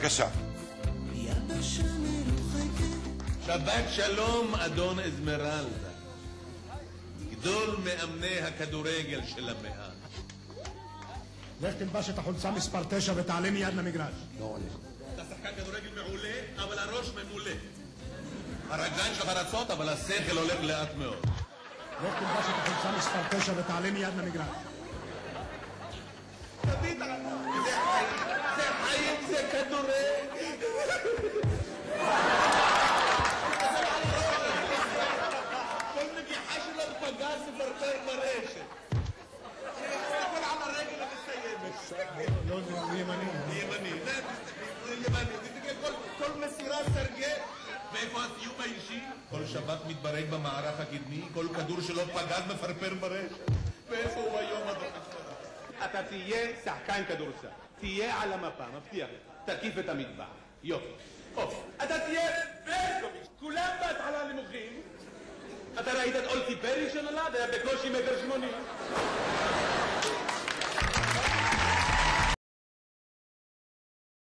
בבקשה. שבת שלום אדון אזמרלדה, גדול מאמני הכדורגל של המאה. לך תלבש את החולצה מספר 9 ותעלה מיד למגרש. לא עולה. אתה שחקן כדורגל מעולה, אבל הראש ממולא. הרגליים שלך רצות, אבל השכל הולך לאט מאוד. לך תלבש את החולצה מספר 9 ותעלה מיד למגרש. זה חיים, זה כדורגל. כל נגיחה שלו פגז מפרפר ברשת. תסתכל על הרגל המסיימת. לא, זה ימני. ימני. זה ימני. תסתכל, כל מסירה סרגל. ואיפה הסיום האישי? כל שבת מתברג במערך הקדמי, כל כדור שלו פגז מפרפר ברשת. ואיפה הוא היום אדון? אתה תהיה שחקן כדורסל, תהיה על המפה, מבטיח לך, תקיף את המטבח, יופי. אתה תהיה ברקוביץ', כולם בהתחלה נמוכים. אתה ראית את אולטי פרי שנולד, היה בקושי 1.80 מטר.